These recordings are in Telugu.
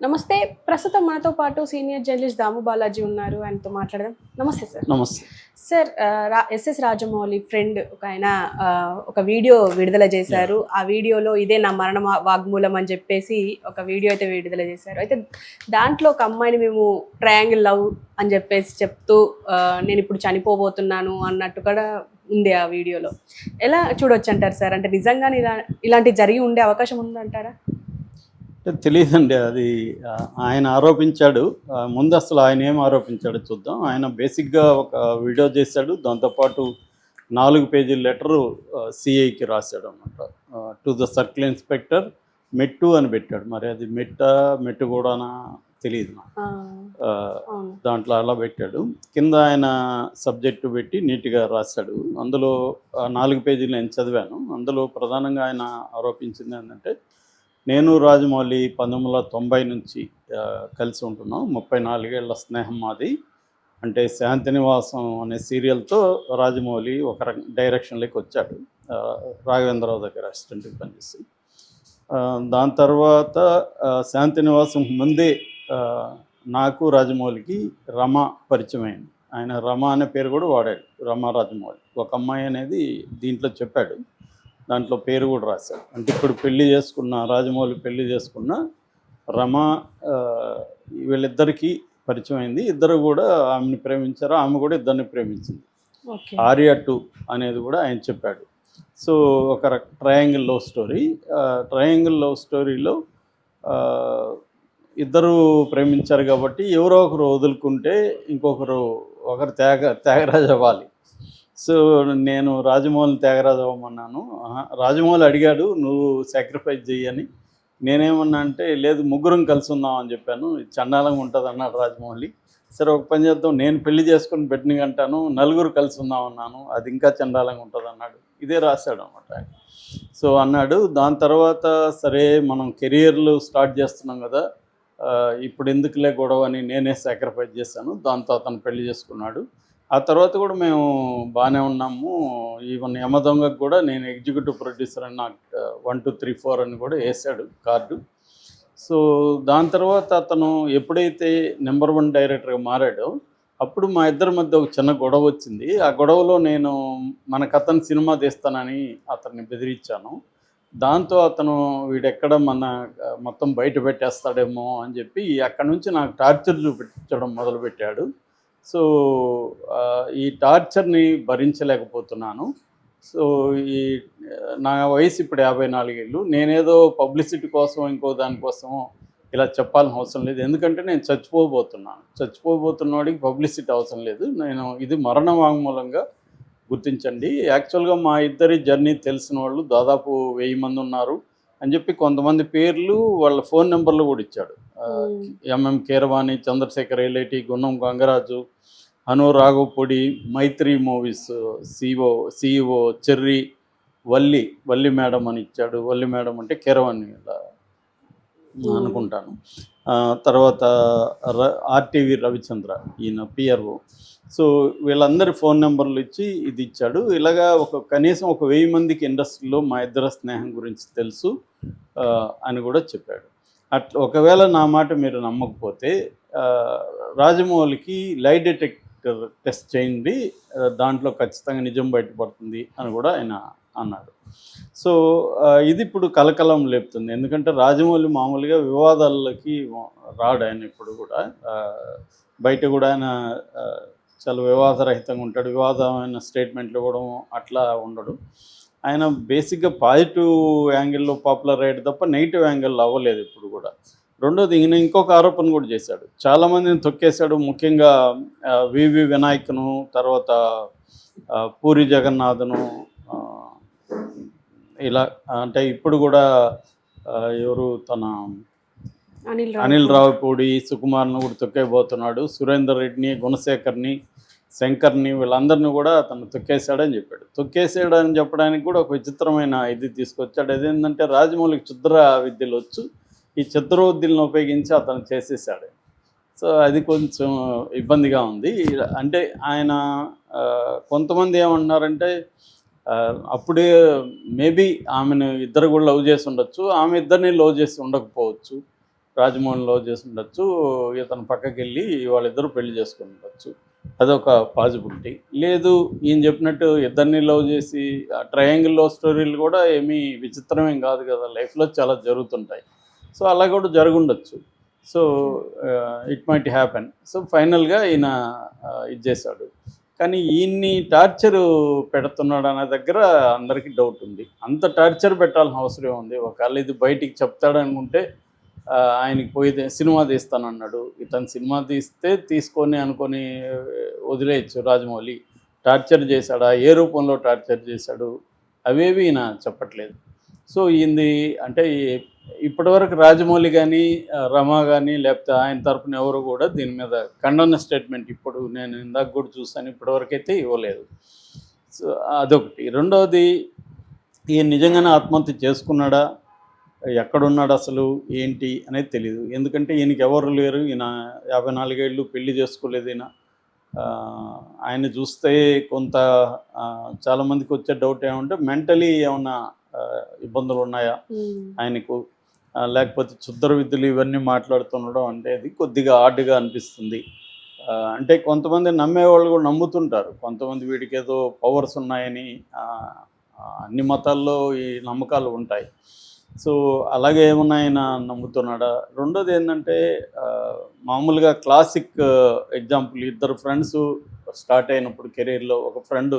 నమస్తే. ప్రస్తుతం మనతో పాటు సీనియర్ జర్నలిస్ట్ దాము బాలాజీ ఉన్నారు. ఆయనతో మాట్లాడదాం. నమస్తే సార్. నమస్తే. సార్ ఎస్ఎస్ రాజమౌళి ఫ్రెండ్ ఒకాయన ఒక వీడియో విడుదల చేశారు. ఆ వీడియోలో ఇదే నా మరణ వాగ్మూలం అని చెప్పేసి ఒక వీడియో అయితే విడుదల చేశారు. అయితే దాంట్లో ఒక అమ్మాయిని మేము ట్రయాంగిల్ లవ్ అని చెప్పేసి చెప్తూ నేను ఇప్పుడు చనిపోబోతున్నాను అన్నట్టు కూడా ఉంది ఆ వీడియోలో. ఎలా చూడొచ్చు అంటారు సార్? అంటే నిజంగానే ఇలాంటివి జరిగి ఉండే అవకాశం ఉందంటారా? తెలియదండి అది. ఆయన ఆరోపించాడు. ముందు అసలు ఆయన ఏం ఆరోపించాడో చూద్దాం. ఆయన బేసిక్గా ఒక వీడియో చేశాడు. దాంతోపాటు 4 పేజీల లెటరు సిఐకి రాశాడు అనమాట. టు ద సర్కిల్ ఇన్స్పెక్టర్ మెట్టు అని పెట్టాడు. మరి అది మెట్టు కూడానా తెలియదు నాకు. దాంట్లో అలా పెట్టాడు. కింద ఆయన సబ్జెక్టు పెట్టి నీట్గా రాశాడు. అందులో 4 పేజీలు నేను చదివాను. అందులో ప్రధానంగా ఆయన ఆరోపించింది ఏంటంటే, నేను రాజమౌళి 1990 నుంచి కలిసి ఉంటున్నాం. 34 ఏళ్ల స్నేహం మాది. అంటే శాంతినివాసం అనే సీరియల్తో రాజమౌళి ఒక డైరెక్షన్లోకి వచ్చాడు. రాఘవేంద్రరావు దగ్గర అసిస్టెంట్గా పనిచేసి. దాని తర్వాత శాంతినివాసం ముందే నాకు రాజమౌళికి రమ పరిచయం అయింది. ఆయన రమ అనే పేరు కూడా వాడాడు. రమ రాజమౌళి ఒక అమ్మాయి అనేది దీంట్లో చెప్పాడు. దాంట్లో పేరు కూడా రాశారు. అంటే ఇప్పుడు రాజమౌళి పెళ్లి చేసుకున్న రమ వీళ్ళిద్దరికీ పరిచయం అయింది. ఇద్దరు కూడా ఆమెను ప్రేమించారు. ఆమె కూడా ఇద్దరిని ప్రేమించింది. ఆర్య 2 అనేది కూడా ఆయన చెప్పాడు. సో ఒక triangle love story. Triangle love స్టోరీలో ఇద్దరు ప్రేమించారు కాబట్టి ఎవరో ఒకరు వదులుకుంటే ఒకరు త్యాగరాజు అవ్వాలి. సో నేను రాజమౌళిని త్యాగరాజు అవ్వమన్నాను. రాజమౌళి అడిగాడు నువ్వు సాక్రిఫైస్ చెయ్యని. నేనేమన్నా అంటే లేదు ముగ్గురం కలిసి ఉందాం అని చెప్పాను. చండాలంగా ఉంటుంది అన్నాడు రాజమౌళి. సరే ఒక పని చేద్దాం, నేను పెళ్లి చేసుకుని బెట్టింగ్ అంటాను, నలుగురు కలిసి ఉందాం అన్నాను, అది ఇంకా చండాలంగా ఉంటుంది అన్నాడు. ఇదే రాశాడు అన్నమాట ఆయన. సో అన్నాడు. దాని తర్వాత సరే మనం కెరియర్లు స్టార్ట్ చేస్తున్నాం కదా, ఇప్పుడు ఎందుకులే గొడవ అని నేనే సాక్రిఫైస్ చేశాను. దాంతో అతను పెళ్లి చేసుకున్నాడు. ఆ తర్వాత కూడా మేము బాగానే ఉన్నాము. ఈవెన్ యమదొంగకు కూడా నేను ఎగ్జిక్యూటివ్ ప్రొడ్యూసర్ అని నాకు 1, 2, 3, 4 అని కూడా వేసాడు కార్డు. సో దాని తర్వాత అతను ఎప్పుడైతే నెంబర్ 1 డైరెక్టర్గా మారాడో అప్పుడు మా ఇద్దరి మధ్య ఒక చిన్న గొడవ వచ్చింది. ఆ గొడవలో నేను మనకు సినిమా తీస్తానని అతన్ని బెదిరించాను. దాంతో అతను వీడెక్కడ మొత్తం బయట పెట్టేస్తాడేమో అని చెప్పి అక్కడి నుంచి నాకు టార్చర్ చూపించడం మొదలుపెట్టాడు. సో ఈ టార్చర్ని భరించలేకపోతున్నాను. సో నా వయసు ఇప్పుడు 54 ఏళ్ళు. నేనేదో పబ్లిసిటీ కోసం ఇంకో దానికోసమో ఇలా చెప్పాల్సిన అవసరం లేదు. ఎందుకంటే నేను చచ్చిపోబోతున్నవాడికి పబ్లిసిటీ అవసరం లేదు. ఇది మరణ వాంగ్మూలంగా గుర్తించండి. యాక్చువల్గా మా ఇద్దరి జర్నీ తెలిసిన వాళ్ళు దాదాపు 1000 మంది ఉన్నారు అని చెప్పి కొంతమంది పేర్లు వాళ్ళ ఫోన్ నెంబర్లు కూడా ఇచ్చాడు. ఎంఎం కీరవాణి, చంద్రశేఖర్ ఎల్ఐటి, గున్నం గంగరాజు, అను రాఘవపొడి, Mythri movies CEO Cherry, Valli madam అని ఇచ్చాడు. వల్లి మేడం అంటే కీరవాణి అనుకుంటాను. తర్వాత ఆర్టీవీ రవిచంద్ర, ఈయన పిఆర్ఓ. సో వీళ్ళందరి ఫోన్ నెంబర్లు ఇచ్చి ఇది ఇచ్చాడు. ఇలాగా కనీసం 1000 మందికి ఇండస్ట్రీలో మా ఇద్దరి స్నేహం గురించి తెలుసు అని కూడా చెప్పాడు. అట్లా ఒకవేళ నా మాట మీరు నమ్మకపోతే రాజమౌళికి లై డిటెక్టర్ టెస్ట్ చేయండి, దాంట్లో ఖచ్చితంగా నిజం బయటపడుతుంది అని కూడా ఆయన అన్నాడు. సో ఇది ఇప్పుడు కలకలం లేపుతుంది. ఎందుకంటే రాజమౌళి మామూలుగా వివాదాలకి రాడు. ఆయన ఇప్పుడు కూడా బయట కూడా ఆయన చాలా వివాదరహితంగా ఉంటాడు. వివాదమైన స్టేట్మెంట్లు ఇవ్వడం అట్లా ఉండడు. ఆయన బేసిక్గా పాజిటివ్ యాంగిల్లో పాపులర్ అయ్యాడు తప్ప నెగిటివ్ యాంగిల్లో అవ్వలేదు ఇప్పుడు కూడా. రెండోది ఈయన ఇంకొక ఆరోపణ కూడా చేశాడు. చాలామందిని తొక్కేశాడు. ముఖ్యంగా వివి వినాయక్ను, తర్వాత పూరి జగన్నాథ్ను, ఇలా అంటే ఇప్పుడు కూడా ఎవరు అనిల్ రావిపూడి, సుకుమార్ను కూడా తొక్కేయబోతున్నాడు. సురేందర్ రెడ్డిని, గుణశేఖర్ని, శంకర్ని వీళ్ళందరినీ కూడా అతను తొక్కేశాడని చెప్పాడు. తొక్కేసాడని చెప్పడానికి కూడా ఒక విచిత్రమైన ఇది తీసుకొచ్చాడు. అదేంటంటే రాజమౌళికి క్షుద్ర విద్యలు వచ్చు, ఈ క్షుద్ర విద్యలను ఉపయోగించి అతను చేసేసాడు. సో అది కొంచెం ఇబ్బందిగా ఉంది. అంటే ఆయన కొంతమంది ఏమన్నారంటే అప్పుడే మేబీ ఆమెను ఇద్దరు కూడా లవ్ చేసి ఉండొచ్చు, ఆమె ఇద్దరిని లవ్ చేసి ఉండకపోవచ్చు. రాజమౌళి లవ్ చేసి ఉండొచ్చు, ఇతను పక్కకి వెళ్ళి వాళ్ళిద్దరూ పెళ్లి చేసుకుని ఉండొచ్చు. అదొక పాజిబిలిటీ. లేదు ఈయన చెప్పినట్టు ఇద్దరిని లవ్ చేసి ట్రయాంగిల్ లవ్ స్టోరీలు కూడా ఏమీ విచిత్రమేం కాదు కదా, లైఫ్లో చాలా జరుగుతుంటాయి. సో అలా కూడా జరుగుండొచ్చు. So it might happen. So ఫైనల్గా ఈయన ఇది చేశాడు. కానీ ఈయన్ని టార్చర్ పెడుతున్నాడు అనే దగ్గర అందరికీ డౌట్ ఉంది. అంత టార్చర్ పెట్టాల్సిన అవసరం ఉంది. ఒకవేళ ఇది బయటికి చెప్తాడనుకుంటే ఆయనకి పోయి సినిమా తీస్తానన్నాడు. ఇతను సినిమా తీస్తే తీసుకొని అనుకొని వదిలేయచ్చు రాజమౌళి. టార్చర్ చేశాడా, ఏ రూపంలో టార్చర్ చేశాడు, అవేవి ఈయన చెప్పట్లేదు. సో ఈయనది అంటే ఇప్పటివరకు రాజమౌళి కానీ రమా కానీ లేకపోతే ఆయన తరపున ఎవరు కూడా దీని మీద ఖండన స్టేట్మెంట్ ఇప్పుడు నేను ఇందాక కూడా చూసాను, ఇప్పటివరకు అయితే ఇవ్వలేదు. సో అదొకటి. రెండవది, ఈయన నిజంగానే ఆత్మహత్య చేసుకున్నాడా, ఎక్కడున్నాడు అసలు ఏంటి అనేది తెలియదు. ఎందుకంటే ఈయనకి ఎవరు లేరు. ఈయన 54 ఏళ్ళు పెళ్లి చేసుకోలేదు. ఈయన ఆయన చూస్తే కొంత చాలామందికి వచ్చే డౌట్ ఏమంటే మెంటలీ ఏమన్నా ఇబ్బందులు ఉన్నాయా ఆయనకు, లేకపోతే క్షుద్ర విద్యలు ఇవన్నీ మాట్లాడుతుండడం అంటే అది కొద్దిగా ఆడ్గా అనిపిస్తుంది. అంటే కొంతమంది నమ్మేవాళ్ళు కూడా నమ్ముతుంటారు. కొంతమంది వీడికి ఏదో పవర్స్ ఉన్నాయని అన్ని మతాల్లో ఈ నమ్మకాలు ఉంటాయి. సో అలాగే ఏమన్నా ఆయన నమ్ముతున్నాడా? రెండోది ఏంటంటే మామూలుగా క్లాసిక్ ఎగ్జాంపుల్, ఇద్దరు ఫ్రెండ్స్ స్టార్ట్ అయినప్పుడు కెరీర్లో ఒక ఫ్రెండ్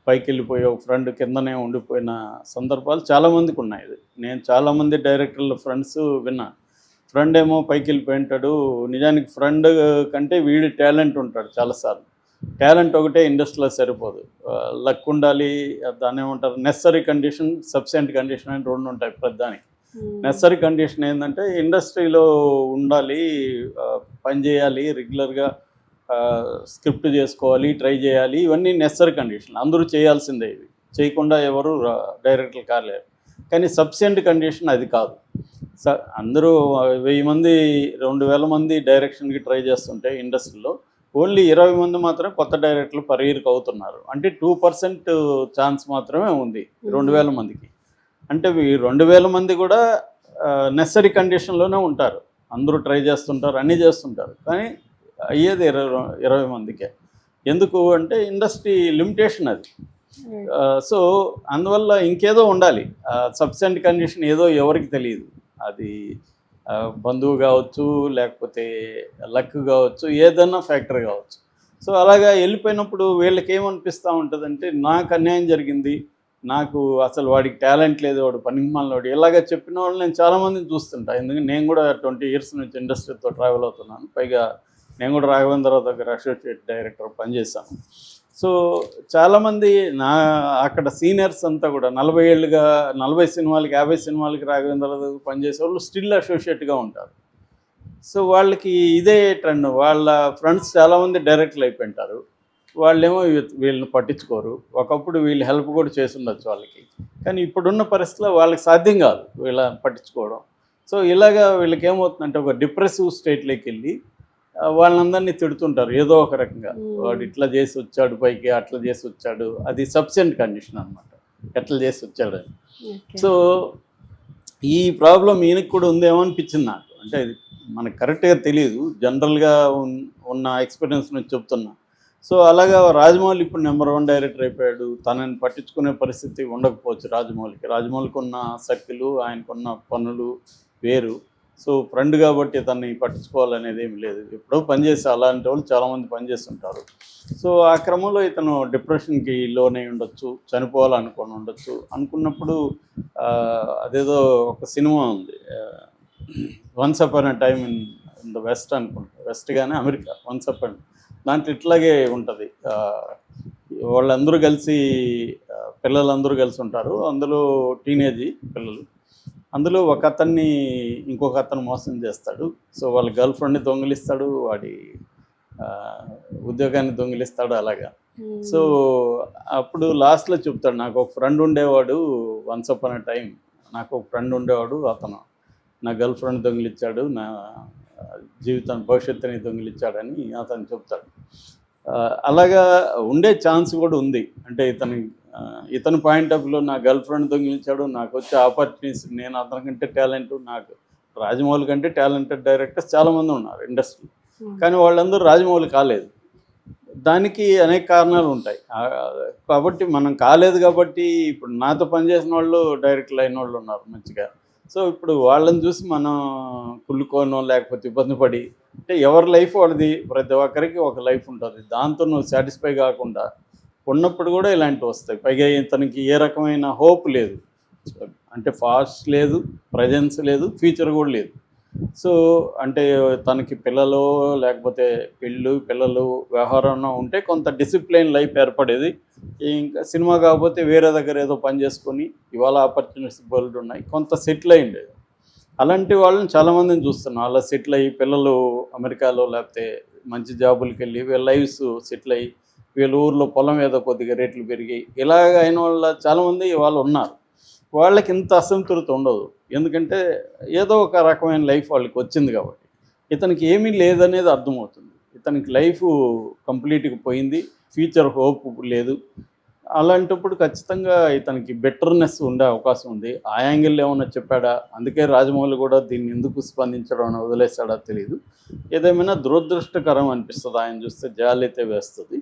పైకి వెళ్ళిపోయి ఒక ఫ్రెండ్ కిందనే ఉండిపోయిన సందర్భాలు చాలామందికి ఉన్నాయి. నేను చాలామంది డైరెక్టర్ల ఫ్రెండ్స్ విన్నా. ఫ్రెండ్ ఏమో పైకి వెళ్ళిపోయి ఉంటాడు, నిజానికి ఫ్రెండ్ కంటే వీడి టాలెంట్ ఉంటాడు. చాలాసార్లు టాలెంట్ ఒకటే ఇండస్ట్రీలో సరిపోదు, లక్ ఉండాలి. దాన్ని ఏమంటారు, నెసరీ కండిషన్, సబ్సెంట్ కండిషన్ అని రెండు ఉంటాయి ప్రతిదానికి. నెసరీ కండిషన్ ఏంటంటే ఇండస్ట్రీలో ఉండాలి, పని చేయాలి, రెగ్యులర్గా స్క్రిప్ట్ చేసుకోవాలి, ట్రై చేయాలి, ఇవన్నీ నెసరీ కండిషన్, అందరూ చేయాల్సిందే. ఇవి చేయకుండా ఎవరు డైరెక్టర్లు కాలేరు. కానీ సబ్సెంట్ కండిషన్ అది కాదు. అందరూ 1000 మంది 2000 మంది డైరెక్షన్కి ట్రై చేస్తుంటే ఇండస్ట్రీలో ఓన్లీ 20 మంది మాత్రం కొత్త డైరెక్టర్లు పర్ ఇయర్కి అవుతున్నారు. అంటే 2% ఛాన్స్ మాత్రమే ఉంది 2000 మందికి. అంటే 2000 మంది కూడా నెసరీ కండిషన్లోనే ఉంటారు, అందరూ ట్రై చేస్తుంటారు, అన్నీ చేస్తుంటారు, కానీ అయ్యేది 20 మందికే. ఎందుకు అంటే ఇండస్ట్రీ లిమిటేషన్ అది. సో అందువల్ల ఇంకేదో ఉండాలి, సబ్సెంట్ కండిషన్ ఏదో ఎవరికి తెలియదు. అది బంధువు కావచ్చు, లేకపోతే లక్ కావచ్చు, ఏదన్నా ఫ్యాక్టర్ కావచ్చు. సో అలాగా వెళ్ళిపోయినప్పుడు వీళ్ళకి ఏమనిపిస్తూ ఉంటుందంటే, నాకు అన్యాయం జరిగింది, నాకు అసలు వాడికి టాలెంట్ లేదు, వాడు పనికిమాలినోడు, ఇలాగ చెప్పిన వాళ్ళు నేను చాలామందిని చూస్తుంటా. ఎందుకంటే నేను కూడా 20 ఇయర్స్ నుంచి ఇండస్ట్రీతో ట్రావెల్ అవుతున్నాను. పైగా నేను కూడా రాఘవేంద్రరావు దగ్గర అసోసియేట్ డైరెక్టర్ పనిచేశాను. సో చాలామంది అక్కడ సీనియర్స్ అంతా కూడా 40 ఏళ్ళుగా 40 సినిమాలకి 50 సినిమాలకి రాఘవేంద్రరావు దగ్గర పనిచేసే వాళ్ళు స్టిల్ అసోసియేట్గా ఉంటారు. సో వాళ్ళకి ఇదే ట్రెండ్. వాళ్ళ ఫ్రెండ్స్ చాలామంది డైరెక్టర్లు అయిపోయింటారు, వాళ్ళేమో వీళ్ళని పట్టించుకోరు. ఒకప్పుడు వీళ్ళు హెల్ప్ కూడా చేసి ఉండొచ్చు వాళ్ళకి, కానీ ఇప్పుడున్న పరిస్థితిలో వాళ్ళకి సాధ్యం కాదు వీళ్ళని పట్టించుకోవడం. సో ఇలాగా వీళ్ళకి ఏమవుతుందంటే ఒక డిప్రెసివ్ స్టేట్లోకి వెళ్ళి వాళ్ళందరినీ తిడుతుంటారు ఏదో ఒక రకంగా. వాడు ఇట్లా చేసి వచ్చాడు పైకి, అట్లా చేసి వచ్చాడు, అది సబ్సెంట్ కండిషన్ అనమాట, ఎట్లా చేసి వచ్చాడని. సో ఈ ప్రాబ్లం ఈయనకి కూడా ఉందేమో అనిపించింది నాకు. అంటే ఇది మనకు కరెక్ట్గా తెలియదు, జనరల్గా ఉన్న ఎక్స్పీరియన్స్ నుంచి చెప్తున్నా. సో అలాగా రాజమౌళి ఇప్పుడు నెంబర్ 1 డైరెక్టర్ అయిపోయాడు. తనని పట్టించుకునే పరిస్థితి ఉండకపోవచ్చు రాజమౌళికి. రాజమౌళికి ఉన్న సర్కిల్, ఆయనకున్న పనులు వేరు. సో ఫ్రెండ్ కాబట్టి తనని పట్టించుకోవాలనేది ఏమి లేదు. ఎప్పుడో పనిచేసి అలాంటి వాళ్ళు చాలామంది పనిచేస్తుంటారు. సో ఆ క్రమంలో ఇతను డిప్రెషన్కి లోనే ఉండొచ్చు, చనిపోవాలనుకొని ఉండొచ్చు. అనుకున్నప్పుడు అదేదో ఒక సినిమా ఉంది, once upon a time in the west అనుకుంటా, వెస్ట్ కానీ అమెరికా, వన్స్ అపాన్, దాంట్లో ఇట్లాగే ఉంటుంది. వాళ్ళందరూ కలిసి, పిల్లలందరూ కలిసి ఉంటారు, అందులో టీనేజీ పిల్లలు. అందులో ఒక అతన్ని ఇంకొక అతను మోసం చేస్తాడు. సో వాళ్ళ గర్ల్ ఫ్రెండ్ని దొంగిలిస్తాడు, వాడి ఉద్యోగాన్ని దొంగిలిస్తాడు అలాగా. సో అప్పుడు లాస్ట్లో చెప్తాడు, నాకు ఒక ఫ్రెండ్ ఉండేవాడు, వన్స్ అపాన్ ఎ టైం నాకు ఒక ఫ్రెండ్ ఉండేవాడు, అతను నా గర్ల్ ఫ్రెండ్ దొంగిలిచ్చాడు, నా జీవితాన్ని భవిష్యత్తుని దొంగిలిచ్చాడని అతను చెప్తాడు. అలాగా ఉండే ఛాన్స్ కూడా ఉంది. అంటే ఇతని పాయింట్ ఆఫ్ వ్యూలో నా గర్ల్ ఫ్రెండ్ దొంగిలించాడు, నాకు వచ్చే ఆపర్చునిటీస్, నేను అతనికంటే టాలెంట్, నాకు రాజమౌళి కంటే టాలెంటెడ్ డైరెక్టర్స్ చాలామంది ఉన్నారు ఇండస్ట్రీ, కానీ వాళ్ళందరూ రాజమౌళి కాలేదు. దానికి అనేక కారణాలు ఉంటాయి. కాబట్టి మనం కాలేదు కాబట్టి ఇప్పుడు నాతో పనిచేసిన వాళ్ళు డైరెక్టర్లు అయిన వాళ్ళు ఉన్నారు మంచిగా. సో ఇప్పుడు వాళ్ళని చూసి మనం కుళ్ళుకోనో లేకపోతే ఇబ్బంది పడి, అంటే ఎవరి లైఫ్ వాళ్ళది, ప్రతి ఒక్కరికి ఒక లైఫ్ ఉంటుంది, దాంతో నువ్వు సాటిస్ఫై కాకుండా ఉన్నప్పుడు కూడా ఇలాంటివి వస్తాయి. పైగా ఇతనికి ఏ రకమైన హోప్ లేదు, అంటే ఫాస్ట్ లేదు, ప్రజెన్స్ లేదు, ఫ్యూచర్ కూడా లేదు. సో అంటే తనకి పిల్లలు లేకపోతే పిల్లలు వ్యవహారం ఉంటే కొంత డిసిప్లైన్ లైఫ్ ఏర్పడేది. ఇంకా సినిమా కాకపోతే వేరే దగ్గర ఏదో పని చేసుకొని ఇవాళ ఆపర్చునిటీస్ బోల్డ్ ఉన్నాయి, కొంత సెటిల్ అయ్యిండేది. అలాంటి వాళ్ళని చాలామందిని చూస్తున్నాం. అలా సెటిల్ అయ్యి పిల్లలు అమెరికాలో లేకపోతే మంచి జాబులకి వెళ్ళి వీళ్ళ లైఫ్స్ సెటిల్ అయ్యి వీళ్ళ ఊర్లో పొలం ఏదో కొద్దిగా రేట్లు పెరిగి ఇలాగ అయిన వాళ్ళ చాలామంది వాళ్ళు ఉన్నారు. వాళ్ళకి ఇంత అసంతృప్తి ఉండదు, ఎందుకంటే ఏదో ఒక రకమైన లైఫ్ వాళ్ళకి వచ్చింది కాబట్టి. ఇతనికి ఏమీ లేదనేది అర్థమవుతుంది. ఇతనికి లైఫ్ కంప్లీట్గా పోయింది, ఫ్యూచర్ హోప్ లేదు. అలాంటప్పుడు ఖచ్చితంగా ఇతనికి బెటర్నెస్ ఉండే అవకాశం ఉంది. ఆ యాంగిల్లో ఏమన్నా చెప్పాడా, అందుకే రాజమౌళి కూడా దీన్ని ఎందుకు స్పందించడం అని వదిలేశాడా తెలియదు. ఏదేమైనా దురదృష్టకరం అనిపిస్తుంది, ఆయన చూస్తే జాలి అయితే వేస్తుంది.